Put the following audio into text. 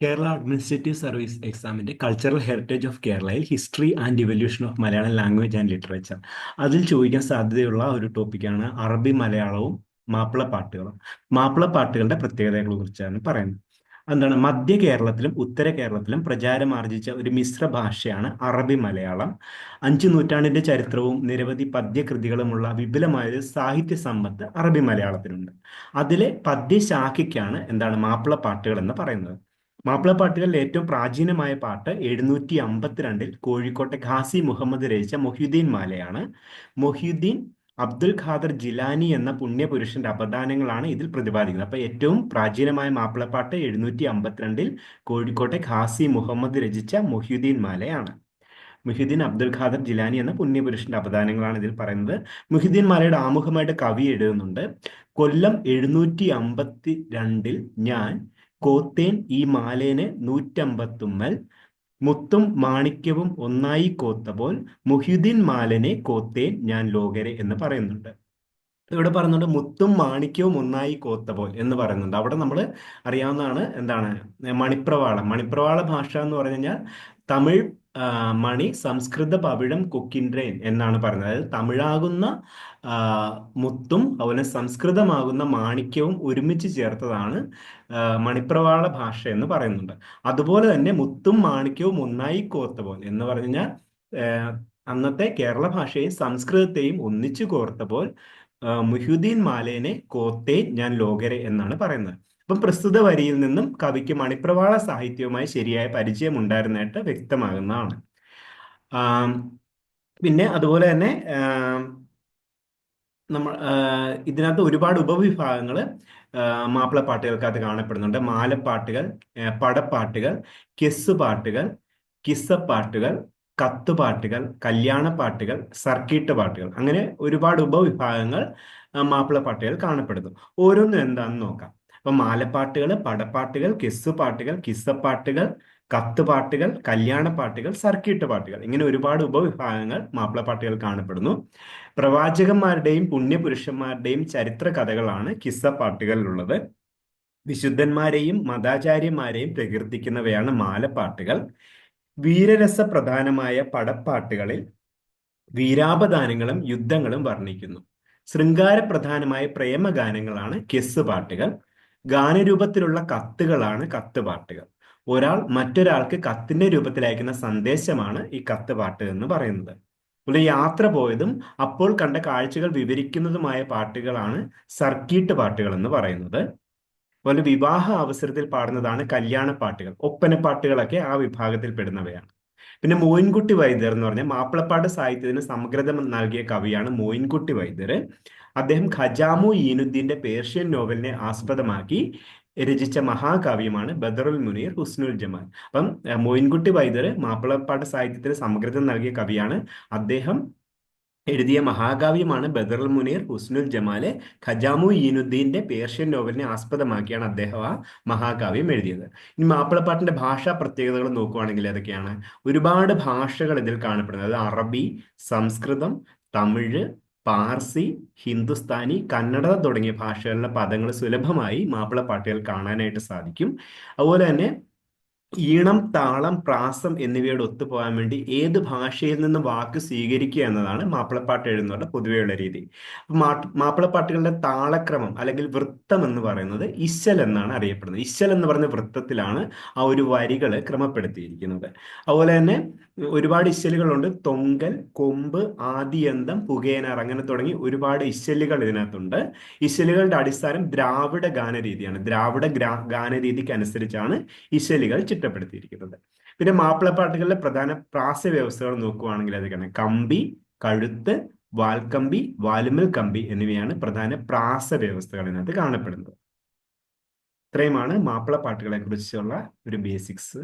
Kerala administrative service എക്സാമിന്റെ cultural heritage of കേരളയിൽ history and evolution of Malayalam language and literature അതിൽ ചോദിക്കാൻ സാധ്യതയുള്ള ഒരു ടോപ്പിക്കാണ് അറബി മലയാളവും മാപ്പിളപ്പാട്ടുകളും. മാപ്പിളപ്പാട്ടുകളുടെ പ്രത്യേകതകളെ കുറിച്ചാണ് പറയുന്നത്. എന്താണ്, മധ്യ കേരളത്തിലും ഉത്തര കേരളത്തിലും പ്രചാരമാർജിച്ച ഒരു മിശ്ര ഭാഷയാണ് അറബി മലയാളം. 5 നൂറ്റാണ്ടിന്റെ ചരിത്രവും നിരവധി പദ്യകൃതികളുമുള്ള വിപുലമായ ഒരു സാഹിത്യ സമ്പത്ത് അറബി മലയാളത്തിനുണ്ട്. അതിലെ പദ്യശാഖയ്ക്കാണ് മാപ്പിളപ്പാട്ടുകൾ എന്ന് പറയുന്നത്. മാപ്പിളപ്പാട്ടുകളിൽ ഏറ്റവും പ്രാചീനമായ പാട്ട് 752 കോഴിക്കോട്ടെ ഖാസി മുഹമ്മദ് രചിച്ച മൊഹ്യുദ്ദീൻ മാലയാണ്. മൊഹ്യുദ്ദീൻ അബ്ദുൽ ഖാദർ ജിലാനി എന്ന പുണ്യപുരുഷന്റെ അപദാനങ്ങളാണ് ഇതിൽ പ്രതിപാദിക്കുന്നത്. അപ്പൊ ഏറ്റവും പ്രാചീനമായ മാപ്പിളപ്പാട്ട് 752 കോഴിക്കോട്ടെ ഖാസി മുഹമ്മദ് രചിച്ച മൊഹ്യുദ്ദീൻ മാലയാണ്. മുഹ്യുദ്ദീൻ അബ്ദുൽ ഖാദർ ജിലാനി എന്ന പുണ്യപുരുഷന്റെ അപദാനങ്ങളാണ് ഇതിൽ പറയുന്നത്. മുഹ്യുദ്ദീൻ മാലയുടെ ആമുഖമായിട്ട് കവി എഴുതുന്നുണ്ട്: കൊല്ലം 752 ഞാൻ കോത്തേൻ ഈ മാലേനെ 150 മുത്തും മാണിക്യവും ഒന്നായി കോത്തപോൽ മുഹ്യുദ്ദീൻ മാലനെ കോത്തേൻ ഞാൻ ലോകരെ എന്ന് പറയുന്നുണ്ട്. ഇവിടെ പറയുന്നുണ്ട് മുത്തും മാണിക്യവും ഒന്നായി കോത്തപോൽ എന്ന് പറയുന്നുണ്ട്. അവിടെ നമ്മൾ അറിയാവുന്നതാണ് മണിപ്രവാള ഭാഷ എന്ന് പറഞ്ഞു കഴിഞ്ഞാൽ തമിഴ് മണി, സംസ്കൃത പവിഴം കൊക്കിൻഡ്രേൻ എന്നാണ് പറയുന്നത്. അതായത് തമിഴാകുന്ന മുത്തും അതുപോലെ സംസ്കൃതമാകുന്ന മാണിക്യവും ഒരുമിച്ച് ചേർത്തതാണ് മണിപ്രവാള ഭാഷ എന്ന് പറയുന്നുണ്ട്. അതുപോലെ തന്നെ മുത്തും മാണിക്യവും ഒന്നായി കോത്തപോൽ എന്ന് പറഞ്ഞു കഴിഞ്ഞാൽ അന്നത്തെ കേരള ഭാഷയെയും സംസ്കൃതത്തെയും ഒന്നിച്ചു കോർത്തപ്പോൾ മുഹ്യുദ്ദീൻ മാലേനെ കോത്തേ ഞാൻ ലോകരെ എന്നാണ് പറയുന്നത്. അപ്പം പ്രസ്തുത വരിയിൽ നിന്നും കവിക്ക് മണിപ്രവാള സാഹിത്യവുമായി ശരിയായ പരിചയം ഉണ്ടായിരുന്നതായിട്ട് വ്യക്തമാകുന്നതാണ്. പിന്നെ അതുപോലെ തന്നെ നമ്മൾ ഇതിനകത്ത് ഒരുപാട് ഉപവിഭാഗങ്ങൾ മാപ്പിളപ്പാട്ടുകൾക്കകത്ത് കാണപ്പെടുന്നുണ്ട്. മാലപ്പാട്ടുകൾ, പടപ്പാട്ടുകൾ, കെസ്സുപാട്ടുകൾ, കിസ്സപ്പാട്ടുകൾ, കത്തുപാട്ടുകൾ, കല്യാണപ്പാട്ടുകൾ, സർക്കീട്ട് പാട്ടുകൾ, അങ്ങനെ ഒരുപാട് ഉപവിഭാഗങ്ങൾ മാപ്പിളപ്പാട്ടുകൾ കാണപ്പെടുന്നു. ഓരോന്നും എന്താണെന്ന് നോക്കാം. അപ്പൊ മാലപ്പാട്ടുകൾ, പടപ്പാട്ടുകൾ, കെസ്സുപാട്ടുകൾ, കിസ്സപ്പാട്ടുകൾ, കത്തുപാട്ടുകൾ, കല്യാണപ്പാട്ടുകൾ, സർക്കീട്ട് പാട്ടുകൾ, ഇങ്ങനെ ഒരുപാട് ഉപവിഭാഗങ്ങൾ മാപ്പിളപ്പാട്ടുകൾ കാണപ്പെടുന്നു. പ്രവാചകന്മാരുടെയും പുണ്യപുരുഷന്മാരുടെയും ചരിത്ര കഥകളാണ് കിസ്സപ്പാട്ടുകളിലുള്ളത്. വിശുദ്ധന്മാരെയും മതാചാര്യന്മാരെയും പ്രകീർത്തിക്കുന്നവയാണ് മാലപ്പാട്ടുകൾ. വീരരസപ്രധാനമായ പടപ്പാട്ടുകളിൽ വീരാപദാനങ്ങളും യുദ്ധങ്ങളും വർണ്ണിക്കുന്നു. ശൃംഗാരപ്രധാനമായ പ്രേമഗാനങ്ങളാണ് കെസ് പാട്ടുകൾ. ഗാനരൂപത്തിലുള്ള കത്തുകളാണ് കത്തുപാട്ടുകൾ. ഒരാൾ മറ്റൊരാൾക്ക് കത്തിന്റെ രൂപത്തിൽ അയക്കുന്ന സന്ദേശമാണ് ഈ കത്ത് പാട്ട് എന്ന് പറയുന്നത്. അതുപോലെ യാത്ര പോയതും അപ്പോൾ കണ്ട കാഴ്ചകൾ വിവരിക്കുന്നതുമായ പാട്ടുകളാണ് സർക്കീട്ട് പാട്ടുകൾ എന്ന് പറയുന്നത്. അതുപോലെ വിവാഹ അവസരത്തിൽ പാടുന്നതാണ് കല്യാണപ്പാട്ടുകൾ. ഒപ്പനപ്പാട്ടുകളൊക്കെ ആ വിഭാഗത്തിൽ പെടുന്നവയാണ്. പിന്നെ മോയിൻകുട്ടി വൈദ്യർ എന്ന് പറഞ്ഞ മാപ്പിളപ്പാട്ട് സാഹിത്യത്തിന് സമഗ്രത നൽകിയ കവിയാണ് മോയിൻകുട്ടി വൈദ്യർ. അദ്ദേഹം ഖജാമു ഈനുദ്ദീന്റെ പേർഷ്യൻ നോവലിനെ ആസ്പദമാക്കി രചിച്ച മഹാകാവ്യമാണ് ബദറുൽ മുനീർ ഹുസ്നുൽ ജമാൽ. അപ്പം മോയിൻകുട്ടി വൈദ്യർ മാപ്പിളപ്പാട്ട് സാഹിത്യത്തിന് സമഗ്രത നൽകിയ കവിയാണ്. അദ്ദേഹം എഴുതിയ മഹാകാവ്യമാണ് ബദറുൽ മുനീർ ഹുസ്നുൽ ജമാല്. ഖജാമു ഈനുദ്ദീന്റെ പേർഷ്യൻ നോവലിനെ ആസ്പദമാക്കിയാണ് അദ്ദേഹം ആ മഹാകാവ്യം എഴുതിയത്. ഇനി മാപ്പിളപ്പാട്ടിന്റെ ഭാഷാ പ്രത്യേകതകൾ നോക്കുകയാണെങ്കിൽ ഏതൊക്കെയാണ്? ഒരുപാട് ഭാഷകൾ ഇതിൽ കാണപ്പെടുന്നത്. അറബി, സംസ്കൃതം, തമിഴ്, പാർസി, ഹിന്ദുസ്ഥാനി, കന്നഡ തുടങ്ങിയ ഭാഷകളിലെ പദങ്ങൾ സുലഭമായി മാപ്പിളപ്പാട്ടുകൾ കാണാനായിട്ട് സാധിക്കും. അതുപോലെ തന്നെ ഈണം, താളം, പ്രാസം എന്നിവയോട് ഒത്തുപോകാൻ വേണ്ടി ഏത് ഭാഷയിൽ നിന്ന് വാക്ക് സ്വീകരിക്കുക എന്നതാണ് മാപ്പിളപ്പാട്ട് എഴുതുന്നവരുടെ പൊതുവെയുള്ള രീതി. മാപ്പിളപ്പാട്ടുകളുടെ താളക്രമം അല്ലെങ്കിൽ വൃത്തം എന്ന് പറയുന്നത് ഇശൽ എന്നാണ് അറിയപ്പെടുന്നത്. ഇശൽ എന്ന് പറയുന്ന വൃത്തത്തിലാണ് ആ ഒരു വരികൾ ക്രമപ്പെടുത്തിയിരിക്കുന്നത്. അതുപോലെ തന്നെ ഒരുപാട് ഇശലുകളുണ്ട്. തൊങ്കൽ, കൊമ്പ്, ആദിയന്തം, പുകയനാർ, അങ്ങനെ തുടങ്ങി ഒരുപാട് ഇശലുകൾ ഇതിനകത്തുണ്ട്. ഇശലുകളുടെ അടിസ്ഥാനം ദ്രാവിഡ ഗാനരീതിയാണ്. ദ്രാവിഡ ഗാനരീതിക്ക് അനുസരിച്ചാണ് ഇശലുകൾ ചിട്ടപ്പെടുത്തിയിരിക്കുന്നത്. പിന്നെ മാപ്പിളപ്പാട്ടുകളിലെ പ്രധാന പ്രാസവ്യവസ്ഥകൾ നോക്കുകയാണെങ്കിൽ അതൊക്കെയാണ് കമ്പി, കഴുത്ത്, വാൽക്കമ്പി, വാലുമൽ കമ്പി എന്നിവയാണ് പ്രധാന പ്രാസവ്യവസ്ഥകൾ ഇതിനകത്ത് കാണപ്പെടുന്നത്. ഇത്രയുമാണ് മാപ്പിളപ്പാട്ടുകളെ കുറിച്ചുള്ള ഒരു ബേസിക്സ്.